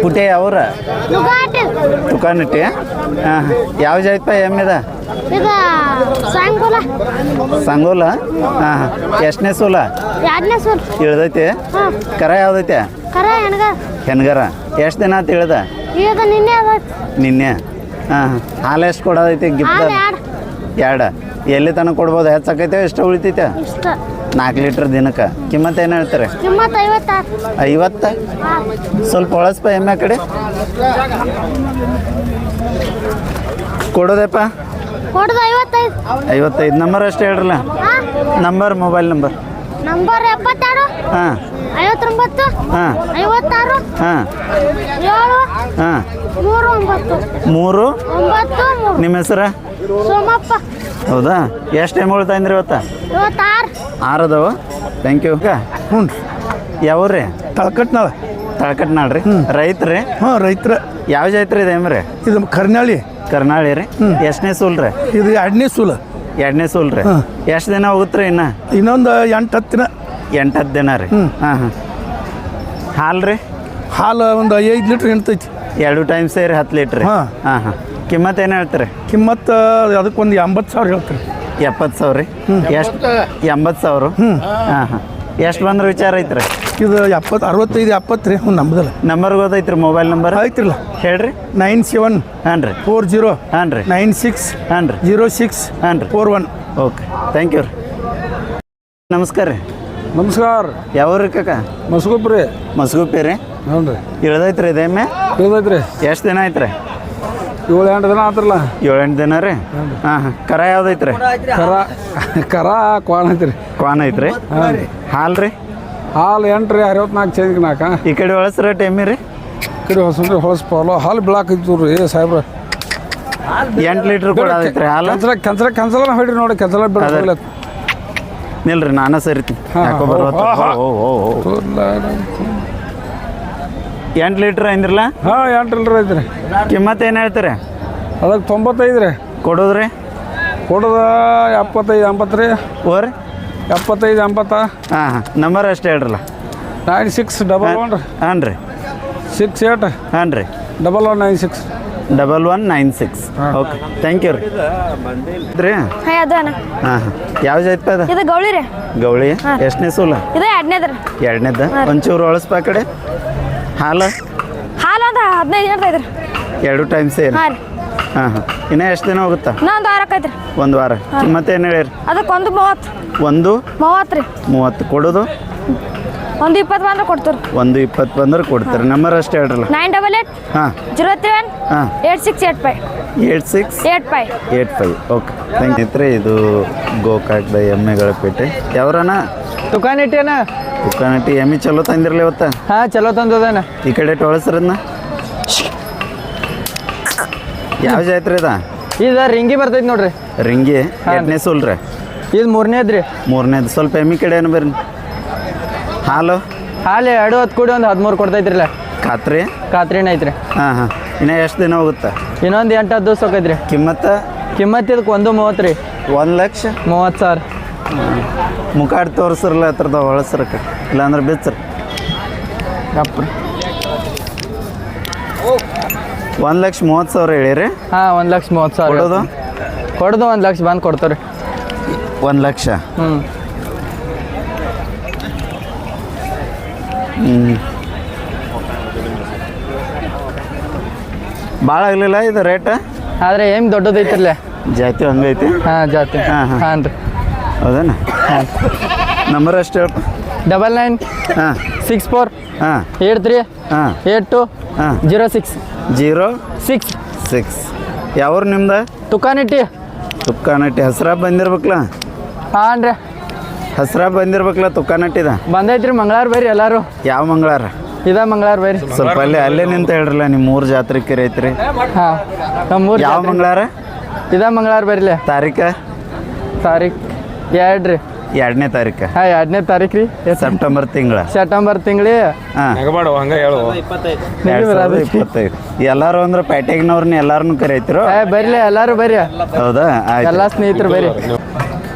ಪುಟೆ ಅವರ ತುಕಾನಟ್ಟಿ ಹಾಂ ಯಾವ ಜಾಯ್ಪ ಎಮ್ಮಿದ ಸಂಗೋಲ ಹಾಂ ಎಷ್ಟನೇ ಸೂಲ ಇಳ್ದೈತಿ ಕರ ಯಾವ್ದೈತೆ ಹೆಣ್ಗರ ಎಷ್ಟು ದಿನ ಅಂತ ಇಳ್ದ ನಿನ್ನೆ ಹಾಂ ಹಾಲು ಎಷ್ಟು ಕೊಡೋದೈತಿ ಗಿಫ್ಟ್ ಎರಡು ಎಲ್ಲಿ ತನಕ ಕೊಡ್ಬೋದು ಹೆಚ್ಚಾಕೈತೆ ಎಷ್ಟು ಉಳಿತೈತೆ 4 ಲೀಟ್ರ್ ದಿನಕ್ಕೆ ಕಿಮ್ಮತ್ತು ಏನು ಹೇಳ್ತಾರೆ 50 ಸ್ವಲ್ಪ ಒಳಸ್ಪ ಎಮ್ಮೆ ಕಡೆ ಕೊಡೋದಪ್ಪ 55 ನಂಬರ್ ಅಷ್ಟು ಹೇಳ್ರಲ್ಲ ನಂಬರ್ ಮೊಬೈಲ್ ನಂಬರ್ 72 ಹಾಂ 59 ಹಾಂ 56 ಹಾಂ 7 ಹಾಂ 3 3 ನಿಮ್ಮ ಹೆಸರು ಸೋಮಪ್ಪ ಹೌದಾ ಎಷ್ಟು ಟೈಮ್ ಉಳ್ತಾಯಿದ್ರಿ ಇವತ್ತು 6 ಅದಾವ ಥ್ಯಾಂಕ್ ಯು ಹ್ಞೂ ರೀ ಯಾವ್ರಿ ತಳಕಟ್ನಾಳ್ ರೀ ರೈತ್ರಿ ಹಾಂ ರೈತರ ಯಾವ ಜಾತ್ರೆ ಇದೆ ಎಮ್ರಿ ಇದು ಕರ್ನಾಳಿ ರೀ ಎಷ್ಟನೇ ಸೂಲ್ ರೀ ಇದು 2ನೇ ಸೂಲ 2ನೇ ಸೂಲ್ ರೀ ಎಷ್ಟು ದಿನ ಹೋಗುತ್ತೆ ರೀ ಇನ್ನೊಂದು 8-10 ದಿನ 8-10 ದಿನ ರೀ ಹಾಂ ಹಾಲು ರೀ ಹಾಲು ಒಂದು 5 ಲೀಟ್ರ್ ಹಿಂಡ್ತೈತಿ 2 ಟೈಮ್ ಸೇರಿ 10 ಲೀಟ್ರ್ ಹಾಂ ಹಾಂ ಕಿಮ್ಮತ್ತು ಏನು ಹೇಳ್ತೀರಿ ಕಿಮ್ಮತ್ತು ಅದಕ್ಕೊಂದು 80,000 ಹೇಳ್ತೀರಿ 70,000 ರೀ ಎಷ್ಟು 80,000 ಹಾಂ ಎಷ್ಟು ಬಂದ್ರೆ ವಿಚಾರ ಐತ್ರಿ ಇದು 65-70 ರೀ ನಮ್ದಲ್ಲ ನಂಬರ್ ಗೊತ್ತೈತ್ರಿ ಮೊಬೈಲ್ ನಂಬರ್ ಐತಿರಲ್ಲ ಹೇಳ್ರಿ 97 ಹಾಂ ರೀ 40 ಹಾಂ ರೀ 96 ಹಾಂ ರೀ 06 ಹಾಂ ರೀ 41 ಓಕೆ ಥ್ಯಾಂಕ್ ಯು ರೀ ನಮಸ್ಕಾರ ರೀ ನಮಸ್ಕಾರ ಯಾವ್ರಿ ಕಾಕ ಮಸ್ಗುಪ್ಪಿ ರೀ ಹ್ಞೂ ರೀ ಇಳ್ದೈತ್ರಿ ಇದೇಮೆ ಇಳ್ದೈತ್ರಿ ಎಷ್ಟು ದಿನ ಐತ್ರಿ 7-8 ದಿನ ಆತ್ರಲ್ಲ 7-8 ದಿನ ರೀ ಹಾಂ ಕರ ಯಾವ್ದೈತ್ರಿ ಕರ ಕ್ವಾನ್ ಐತ್ರಿ ಕ್ವಾನ್ ಐತ್ರಿ ಹಾಲು ರೀ ಹಾಲು 8 ರೀ 64 ಚೇಂಜ್ ನಾಲ್ಕ ಈ ಕಡೆ ಒಳಸ್ರ ಟೈಮಿ ರೀ ಕಡೆ ಹೊಸನ್ರಿ ಹೊಳಸ್ಪಾಲು ಹಾಲು ಬೀಳಾಕ ಇತ್ತು ರೀ ಸಾಹೇಬ್ರ 8 ಲೀಟ್ರ್ ಕೊಡೋದೈತ್ರಿ ಹಾಲು ಕೆಂಚಲ ಹೊಡ್ರಿ ನೋಡಿ ಕೆಂಚಲ ಬಿಡ ನಿಲ್ರಿ ನಾನು ಸರಿತೀನಿ ಯಾಕೋ ಬರುತ್ತ 8 ಲೀಟ್ರ್ ಅಂದ್ರಲ್ಲ ಹಾಂ 8 ಲೀಟ್ರ್ ಐತ್ರಿ ಕಿಮ್ಮತ್ತು ಏನು ಹೇಳ್ತೀರಿ ಅದಕ್ಕೆ 95 ರೀ ಕೊಡೋದ್ರಿ ಕೊಡೋದು 75-80 ರೀ ಓರಿ 75-80 ಹಾಂ ನಂಬರ್ ಅಷ್ಟು ಹೇಳ್ರಲ್ಲ 9611 ಹಾಂ ರೀ 68 ಹಾಂ ರೀ 1196 1196 ಓಕೆ ಥ್ಯಾಂಕ್ ಯು ರೀ ಹಾಂ ಯಾವ ಜಾತಿ ಅದ ಇದು ಗೌಳಿ ರೀ ಗೌಳಿ ಎಷ್ಟನೇ ಸೂಲ ಇದು 2ನೇದು ರೀ 2ನೇದ ಒಂಚೂರು ಒಳಸ್ಪ ಕಡೆ ಹಾಲು ಒಂದು 15 ದಿನ ಐತ್ರಿ 2 ಟೈಮ್ ಸೇರಿ ಹಾಂ ರೀ ಹಾಂ ಇನ್ನೂ ಎಷ್ಟು ದಿನ ಹೋಗುತ್ತಾ ಇನ್ನೊಂದು ವಾರಕ್ಕೆ ಐತ್ರಿ ಒಂದು ವಾರ ಕಿಮ್ಮತ್ತು ಏನು ಹೇಳಿರಿ ಅದಕ್ಕೆ ಒಂದು 30 ರೀ 30 ಕೊಡೋದು ಒಂದು 20 ಬಂದ್ರೆ ಕೊಡ್ತೀರಿ 20 ಬಂದ್ರೆ ಕೊಡ್ತೀರಿ ನಂಬರ್ ಅಷ್ಟು ಹೇಳ್ರಲ್ಲ 988 ಹಾಂ 07 ಹಾಂ 8685 ಓಕೆ ಥ್ಯಾಂಕ್ ಯು ರೀ ಇದು ಗೋಕಾಕ್ದ ಎಮ್ಮೆಗಳ ಪೇಟೆ ಯಾವ್ರನ ತುಕಾನಟ್ಟಿ ಎಮ್ಮೆ ಚಲೋ ತಂದಿರಲಿ ಇವತ್ತ ಹಾಂ ಚಲೋ ತಂದದೇನ ಈ ಕಡೆ ಟೊಳಸ್ರದ್ನ ಯಾವ ಜಾತ್ರೆ ಅದ ಇದು ರಿಂಗಿ ಬರ್ತೈತಿ ನೋಡ್ರಿ ರಿಂಗಿ 8ನೇ ಸೂಲ್ ರೀ ಇದು 3ನೇದು ರೀ 3ನೇದು ಸ್ವಲ್ಪ ಎಮ್ಮೆ ಕಡೆ ಏನು ಬರ್ರಿ ಹಾಲು 2 ಹೊತ್ತು ಕೂಡಿ ಒಂದು 13 ಕೊಡ್ತೈತ್ರಿಲ್ಲ ಕಾತ್ರಿನ ಐತ್ರಿ ಹಾಂ ಇನ್ನು ಎಷ್ಟು ದಿನ ಹೋಗುತ್ತಾ ಇನ್ನೊಂದು 8-10 ದಿವಸ ಹೋಗೈತ್ರಿ ಕಿಮ್ಮತ್ತು ಇದಕ್ಕೆ 130 ರೀ 1,30,000 ಮುಖಾಡ್ ತೋರಿಸ್ರಲ್ಲ ಹತ್ರದ ಹೊಳಸ್ರಕ್ಕೆ ಇಲ್ಲಾಂದ್ರೆ ಬೆಚ್ಚರಿ ಗಪ್ಪ 1,30,000 ಹೇಳಿರಿ ಹಾಂ 1,30,000 ಕೊಡೋದು 1 ಲಕ್ಷ ಬಂದು ಕೊಡ್ತಾರೆ 1 ಲಕ್ಷ ಭಾಳ ಆಗಲಿಲ್ಲ ಇದು ರೇಟ್ ಆದರೆ ಏನು ದೊಡ್ಡದೈತಿರ್ಲೆ ಜಾತಿ ಹಂಗೈತಿ ಹಾಂ ಜಾತಿ ಹಾಂ ರೀ ಹೌದೇನ ನಂಬರ್ ಅಷ್ಟು ಹೇಳಪ್ಪ 99 ಹಾಂ 64 ಹಾಂ 83 ಹಾಂ 82 ಹಾಂ 06 ಯಾವ್ರು ನಿಮ್ದು ತುಕಾನಟ್ಟಿ ಹೆಸ್ರ ಬಂದಿರ್ಬೇಕಲ್ಲ ಹಾಂ ರೀ ಹೆಸ್ರ ಬಂದಿರ್ಬೇಕಲ್ಲ ತುಕಾನಟ್ಟಿದ ಬಂದೈತ್ರಿ ಮಂಗಳವಾರ ಬರ್ರಿ ಎಲ್ಲರೂ ಯಾವ ಮಂಗಳವಾರ ಇದ ಮಂಗಳವಾರ ಬರ್ರಿ ಸ್ವಲ್ಪ ಅಲ್ಲೇ ನಿಂತ ಹೇಳ್ರಲ್ಲ ನಿಮ್ಮ ಊರು ಜಾತ್ರೆ ಕೆರೆ ಐತ್ರಿ ಹಾಂ ನಮ್ಮೂರು ಯಾವ ಮಂಗಳವಾರ ಇದ ಮಂಗಳವಾರ ಬರ್ರಿ ತಾರೀಖು 2 ರೀ 2ನೇ ತಾರೀಕು ಹಾಂ 2ನೇ ತಾರೀಕು ರೀ ಸೆಪ್ಟೆಂಬರ್ ತಿಂಗಳು ಹಾಂ 2025 ಎಲ್ಲರೂ ಅಂದ್ರೆ ಪೇಟೆಗಿನವ್ರನ್ನ ಎಲ್ಲಾರನ್ನು ಕರೀತಿರೋ ಬರ್ಲಿ ಎಲ್ಲರೂ ಬರ್ರಿ ಹೌದಾ ಎಲ್ಲ ಸ್ನೇಹಿತರು ಬರ್ರಿ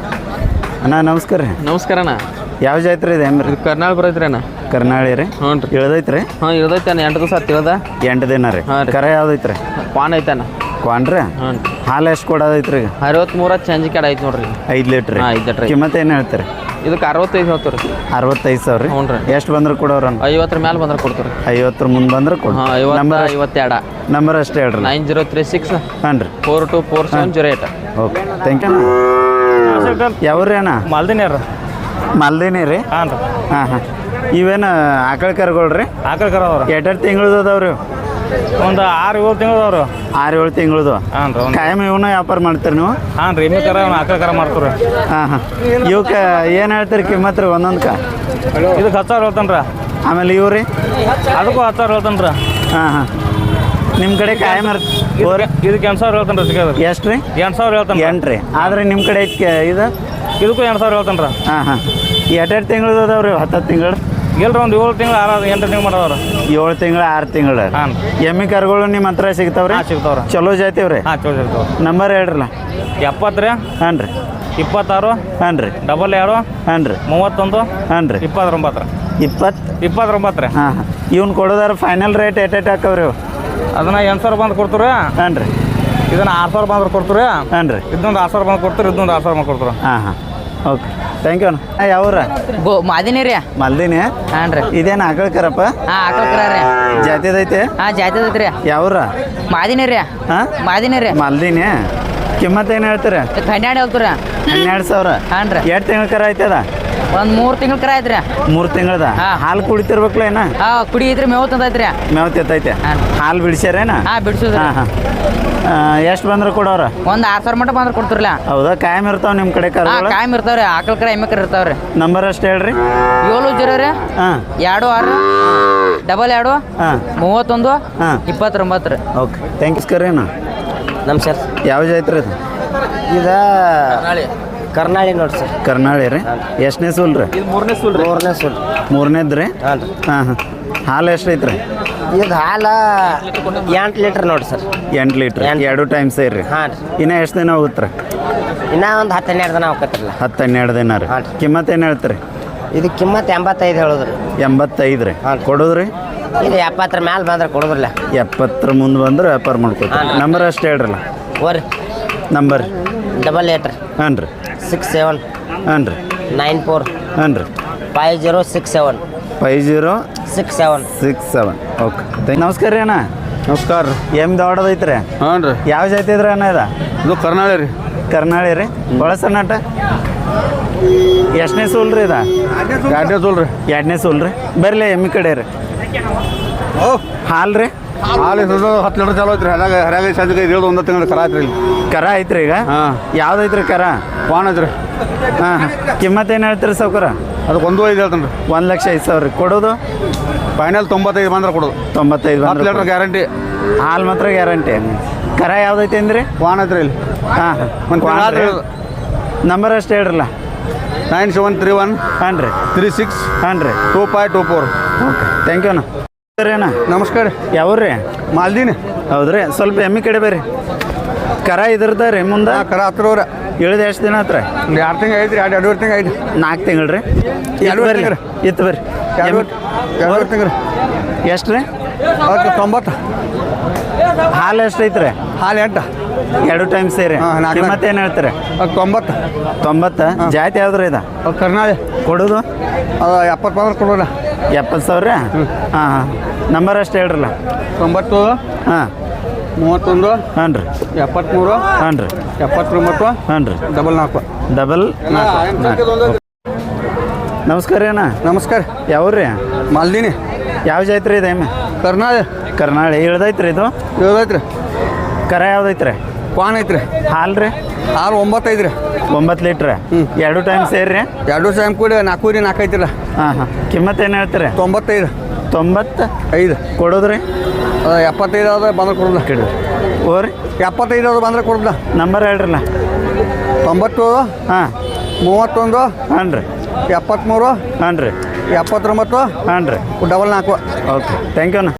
ಅಣ್ಣ ನಮಸ್ಕಾರ ರೀ ನಮಸ್ಕಾರ ಅಣ್ಣ ಯಾವ ಜಾತ್ರೆ ಇದೆ ಕರ್ನಾಳ ಬರೈತ್ರಿ ಅಣ್ಣ ಕರ್ನಾಳಿ ರೀ ಹ್ಞೂ ರೀ ಇಳ್ದೈತ್ರಿ ಹಾಂ ಇಳ್ದೈತೆ 8 ದಿವಸ ತಿಳ್ದ 8 ದಿನ ರೀ ಹಾಂ ರೀ. ಕರ ಯಾವ್ದೈತ್ರಿ ಪಾನ್ ಐತನ ಕ್ವಾನ್ರಿ ಹ್ಞೂ ರೀ ಹಾಲು ಎಷ್ಟು ಕೊಡೋದೈತ್ರಿ ಈಗ 63 ಚೇಂಜ್ ಕಡೆ ಐತೆ ನೋಡ್ರಿ 5 ಲೀಟ್ರ್ ಹಾಂ 5 ಲೀಟ್ರ್ ಕಿಮ್ಮತ್ತು ಏನು ಹೇಳ್ತೀರಿ ಇದಕ್ಕೆ 65 ಹೇಳ್ತೀವಿ ರೀ 65,000 ರೀ ಹ್ಞೂ ರೀ ಎಷ್ಟು ಬಂದ್ರೆ ಕೊಡೋರನ್ 50 ಮೇಲೆ ಬಂದ್ರೆ ಕೊಡ್ತೀವಿ ರೀ 50 ಮುಂದೆ ಬಂದ್ರೆ ಕೊಡು ಹಾಂ 50 52 ನಂಬರ್ ಅಷ್ಟೇ ಹೇಳ್ರಿ 9036 ಹಾಂ ರೀ 424708 ಓಕೆ ಥ್ಯಾಂಕ್ ಯು ಯಾವ್ರಿ ಅಣ್ಣ ಮಾಲ್ದಿನ್ಯಾರ ಮಲ್ದಿನಿ ರೀ ಹಾಂ ರೀ ಹಾಂ ಹಾಂ ಇವೇನು ಆಕಳ ಕರ್ಗೊಳ್ರಿ ಆಕಳ ಕರ ಅವ್ರು ಎಷ್ಟೆರಡು ತಿಂಗಳದು ಅದಾವ್ರಿ ಒಂದು 6-7 ತಿಂಗಳು ಅವ್ರು 6-7 ತಿಂಗಳದು ಹಾಂ ರೀ ಒಂದು ಕಾಯಂ ಇವನ್ನ ವ್ಯಾಪಾರ ಮಾಡ್ತೀರಿ ನೀವು ಹಾಂ ರೀ ಎಮ್ಮೆ ಕರ ಅವ್ನು ಆಕಳ ಕರ ಮಾಡ್ತಾರೆ ಹಾಂ ಹಾಂ ಇವಕ್ಕೆ ಏನು ಹೇಳ್ತೀರಿ ಕಿಮ್ಮತ್ತು ರೀ ಒಂದೊಂದ್ಕ ಇದಕ್ಕೆ 10,000 ಹೇಳ್ತಾನೆ ರೀ ಆಮೇಲೆ ಇವು ರೀ ಅದಕ್ಕೂ 10,000 ಹೇಳ್ತಾನೆ ರೀ ಹಾಂ ಹಾಂ ನಿಮ್ಮ ಕಡೆ ಕಾಯಂ ಇದಕ್ಕೆ 8,000 ಹೇಳ್ತಾನೆ ರೀ ಸಿಗೋದು ಎಷ್ಟು ರೀ 8,000 ಹೇಳ್ತಾನೆ 8 ರೀ ಆದ್ರೆ ನಿಮ್ಮ ಕಡೆ ಐತೆ ಇದು ಇದಕ್ಕೂ 8,000 ಹೇಳ್ತಾನೆ ರೀ ಹಾಂ ಹಾಂ ಎಷ್ಟೆರಡು ತಿಂಗಳದು ಅದಾವ್ರಿ 10 ತಿಂಗಳು ಇಲ್ರಿ ಒಂದು 7 ತಿಂಗಳು 8 ತಿಂಗಳು ಮಾಡೋರು 7 ತಿಂಗಳು 6 ತಿಂಗಳು ಹಾಂ ಎಮ್ಮಿ ಕರುಗಳು ನಿಮ್ಮ ಹತ್ರ ಸಿಗ್ತಾವ್ರಿ ಹಾಂ ಸಿಗ್ತಾವ್ರಿ ಚಲೋ ಜಾತಿವ್ರಿ ಹಾಂ ಚಲೋ ಸಿಗ್ತಾವ್ರಿ ನಂಬರ್ ಹೇಳ್ರಲ್ಲ 70 ರೀ ಹಾಂ ರೀ 26 ಹಾಂ ರೀ 22 ಹಾಂ ರೀ 31 ಹಾಂ ರೀ 29 ರೀ 29 ರೀ ಹಾಂ ಹಾಂ ಇವ್ನು ಕೊಡೋದಾರ ಫೈನಲ್ ರೇಟ್ ಎಟ್ ಹಾಕವ್ರಿ ಇವು ಅದನ್ನ 8,000 ಬಂದು ಕೊಡ್ತೀರಿ ಹಾಂ ರೀ ಇದನ್ನ 6,000 ಬಂದ್ರೆ ಕೊಡ್ತೀರಿ ಹಾಂ ರೀ ಇದೊಂದು 6,000 ಬಂದು ಕೊಡ್ತೀರಿ ಇದೊಂದು 6,000 ಬಂದು ಕೊಡ್ತೀರಿ ಹಾಂ ಹಾಂ ಓಕೆ ಥ್ಯಾಂಕ್ ಯು ಅಣ್ಣ ಯಾವ್ರ ಮಾದಿನಿ ರೀ ಮಲ್ದಿನಿ ಹಾಂ ರೀ ಇದೇನು ಆಕಳ ಕರಪ್ಪ ಹಾಂ ಆಕಳ ಕರ ರೀ ಜಾತಿದೈತೆ ಹಾಂ ಜಾತಿ ಐತ್ರಿ ಯಾವ್ರ ಮಾದಿನಿ ರೀ ಹಾಂ ಮಾದಿನಿ ರೀ ಮಲ್ದಿನಿ ಕಿಮ್ಮತ್ತು ಏನು ಹೇಳ್ತೀರ 12 ಹೇಳ್ತೀರಿ 12,000 ಹಾಂ ರೀ ಎರಡು ತಿಂಗಳ ಕರ ಐತದ ಒಂದು 3 ತಿಂಗಳ ಕರ ಐತ್ರಿ 3 ತಿಂಗಳದ ಹಾಂ. ಹಾಲು ಕುಡಿತಿರ್ಬೇಕಲ್ಲ ಏನ ಹಾಂ ಕುಡಿ ಐತ್ರಿ ಮೇವು ತಂದೈತ್ರಿ ಮೇವ್ ತಿತ್ತೈತೆ ಹಾಂ. ಹಾಲು ಬಿಡಿಸ್ಯಾರೇನ ಹಾಂ ಬಿಡ್ಸೋದ್ರಿ ಹಾಂ ಹಾಂ ಎಷ್ಟು ಬಂದ್ರೆ ಕೊಡೋರ ಒಂದು 6,000 ಮಟ್ಟ ಬಂದ್ರೆ ಕೊಡ್ತಿರಲ್ಲ ಹೌದಾ ಕಾಯಂ ಇರ್ತಾವ ನಿಮ್ಮ ಕಡೆ ಹಾಂ ಕರುಗಳು ಕಾಯಂ ಇರ್ತಾವ್ರಿ ಆಕಳ ಕರ ಎಮ್ಮೆ ಕರ ಇರ್ತಾವ್ರಿ ನಂಬರ್ ಅಷ್ಟು ಹೇಳ್ರಿ 70 ರೀ ಹಾಂ 26 22 ಹಾಂ 31 ಹಾಂ 29 ರೀ ಓಕೆ ಥ್ಯಾಂಕ್ಸ್ ಕರೇನ ನಮಸ್ಕಾರ ಯಾವ ಜಾತ್ರೆ ಅದು ಇದು ಕರ್ನಾಳಿ ನೋಡಿ ಸರ್ ಕರ್ನಾಳಿ ರೀ ಎಷ್ಟನೇ ಸೂಲ್ ರೀ ಇದು 3ನೇ ಸುಲ್ ರೀ 3ನೇ ಸುಲ್ 3ನೇದು ರೀ ಹಾಂ ರೀ ಹಾಂ ಹಾಂ ಹಾಲು ಎಷ್ಟು ಐತ್ರಿ ಇದು ಹಾಲು 8 ಲೀಟ್ರ್ ನೋಡಿ ಸರ್ 8 ಲೀಟ್ರ್ 2 ಟೈಮ್ ಸೇರಿ ಹಾಂ ರೀ ಇನ್ನೂ ಎಷ್ಟು ದಿನ ಹೋಗುತ್ತೆ ರೀ ಇನ್ನೂ ಒಂದು 10-12 ದಿನ ಹೋಗತ್ತಿರಲ್ಲ 10-12 ದಿನ ರೀ ಹಾಂ ರೀ. ಕಿಮ್ಮತ್ತು ಏನು ಹೇಳ್ತೀರಿ ಇದು ಕಿಮ್ಮತ್ತು 85 ಹೇಳೋದ್ರಿ 85 ರೀ ಹಾಂ. ಕೊಡೋದ್ರಿ ಇದು 70 ಮ್ಯಾಲೆ ಬಂದ್ರೆ ಕೊಡೋದ್ರಲ್ಲ 70 ಮುಂದೆ ಬಂದ್ರೆ ವ್ಯಾಪಾರ ಮಾಡ್ಕೊತೀವಿ ನಂಬರ್ ಅಷ್ಟು ಹೇಳ್ರಲ್ಲ ಓರಿ ನಂಬರ್ 88 ಹಾಂ ರೀ 67 ಹಾಂ ರೀ 94 ಹಾಂ ರೀ 5067 5067 ಓಕೆ ನಮಸ್ಕಾರ ರೀ ಅಣ್ಣ ನಮಸ್ಕಾರ ರೀ ಎಮ್ ದೊಡ್ಡದೈತ್ರಿ ಹಾಂ ರೀ ಯಾವ ಜಾತಿ ಇದ್ರಿ ಅಣ್ಣ ಇದು ಇದು ಕರ್ನಾಳಿ ರೀ ಕರ್ನಾಳಿ ರೀ ಭಾಳ ಸಣ್ಣಟ ಎಷ್ಟನೇ ಸೂಲ್ ರೀ ಇದು 2ನೇ ಸೂಲ್ ರೀ 2ನೇ ಸೂಲ್ ರೀ ಬರಲಿ ಎಮ್ಮಿ ಕಡೆ ರೀ ಹಾಲು ರೀ ಹಾಲು 10 ಲೀಟ್ರ್ ಚಾಲು ಐತ್ರಿ ಹರ್ಯಾಗ ಸಂಜೆ 1 ತಿಂಗಳು ಕರ ಐತ್ರಿ ಇಲ್ಲಿ ಕರ ಐತ್ರಿ ಈಗ ಹಾಂ ಯಾವ್ದೈತ್ರಿ ಕರ ಪಾನ್ ಐತ್ರಿ ಹಾಂ ಹಾಂ ಕಿಮ್ಮತ್ತು ಏನು ಹೇಳ್ತೀರಿ ಸೌಕರ ಅದಕ್ಕೆ 1.5 ಹೇಳ್ತಾನೆ ರೀ 1,05,000 ರೀ ಕೊಡೋದು ಫೈನಲ್ 95 ಬಂದ್ರೆ ಕೊಡೋದು 95 10 ಬಂದ್ರೆ ಲೀಟ್ರ್ ಗ್ಯಾರಂಟಿ ಹಾಲು ಮಾತ್ರ ಗ್ಯಾರಂಟಿ ಕರ ಯಾವ್ದೈತೆ ಅಂದ್ರಿ ಪಾನ್ ಐತ್ರಿ ಇಲ್ಲಿ ಹಾಂ ಒಂದು ಹಾಂ ನಂಬರ್ ಅಷ್ಟು ಹೇಳ್ರಲ್ಲ 9731 ಹಾಂ ರೀ 36 ಹಾಂ ರೀ 2524 ಓಕೆ ಥ್ಯಾಂಕ್ ಯು ಅಣ್ಣ ರೀ ಅಣ್ಣ ನಮಸ್ಕಾರ ಯಾವ್ರಿ ಮಾಲ್ದಿನಿ ಹೌದ್ರಿ ಸ್ವಲ್ಪ ಎಮ್ಮಿ ಕಡೆ ಬರ್ರಿ ಕರ ಇದ್ರದ ರೀ ಮುಂದೆ ಕರ 10 ಅವ್ರ ಇಳಿದ ಎಷ್ಟು ದಿನ ಆತ್ರಿ 2 ತಿಂಗಳು ಐತ್ರಿ 2.5 ತಿಂಗಳು ಐತಿ 4 ತಿಂಗಳು ರೀ ಎರಡೂವರೆ ಬರ್ರಿ ತಿಂಗ್ಳು. ಇತ್ತು ಬರ್ರಿ 2 ತಿಂಗಳು ಎಷ್ಟು ರೀ ಅದಕ್ಕೆ 90 ಹಾಲು ಎಷ್ಟು ಐತ್ರಿ ಹಾಲು 8 2 ಟೈಮ್ ಸೇರಿ ಹಾಂ, ನಾಲ್ಕು ಕಿಮ್ಮತ್ತು ಏನು ಹೇಳ್ತೀರಿ ಅದಕ್ಕೆ 90 90 ಜಾತಿ ಯಾವ್ದು ಇದು ಅದು ಕರ್ನಾಳಿ ಕೊಡೋದು ಅದು 70 ಬಂದ್ರೆ ಕೊಡೋಣ 70,000 ಹಾಂ ಹಾಂ ನಂಬರ್ ಅಷ್ಟು ಹೇಳ್ರಲ್ಲ 90 ಹಾಂ 31 ಹಾಂ ರೀ 73 ಹಾಂ ರೀ 79 ಹಾಂ ರೀ 44 ಡಬಲ್ ನಮಸ್ಕಾರ ರೀ ಅಣ್ಣ ನಮಸ್ಕಾರ ಯಾವ್ರಿ ಮಾಲ್ದಿನಿ ಯಾವ ಜಾತ್ರೆ ಇದೆ ಎಮ್ಮೆ ಕರ್ನಾಳಿ ಕರ್ನಾಳಿ ಇಳ್ದೈತ್ರಿ ಇದು ಇವ್ರೈತ್ರಿ ಕರ ಯಾವ್ದೈತ್ರಿ ಪಾನ್ ಐತ್ರಿ ಹಾಲು ರೀ ಹಾಲು 9 ಐತ್ರಿ 9 ಲೀಟ್ರ್ 2 ಟೈಮ್ ಸೇರಿ 2 ಟೈಮ್ ಕೂಡಿ 4 4 ಐತಿಲ್ಲ ಹಾಂ ಹಾಂ ಕಿಮ್ಮತ್ತು ಏನು ಹೇಳ್ತೀರಿ 95 95 5 ಕೊಡೋದ್ರಿ 75 ಆದ್ರೆ ಬಂದ್ರೆ ಕೊಡೋದ ಕಿಡ್ರಿ ಓರಿ 75 ಆದ್ರೆ ಬಂದ್ರೆ ಕೊಡೋದ ನಂಬರ್ ಹೇಳ್ರಲ್ಲ 90 ಹಾಂ 31 ಹಾಂ ರೀ 73 ಹಾಂ ರೀ 79 ಹಾಂ ರೀ ಡಬಲ್ 4 ಓಕೆ ಥ್ಯಾಂಕ್ ಯು ಅಣ್ಣ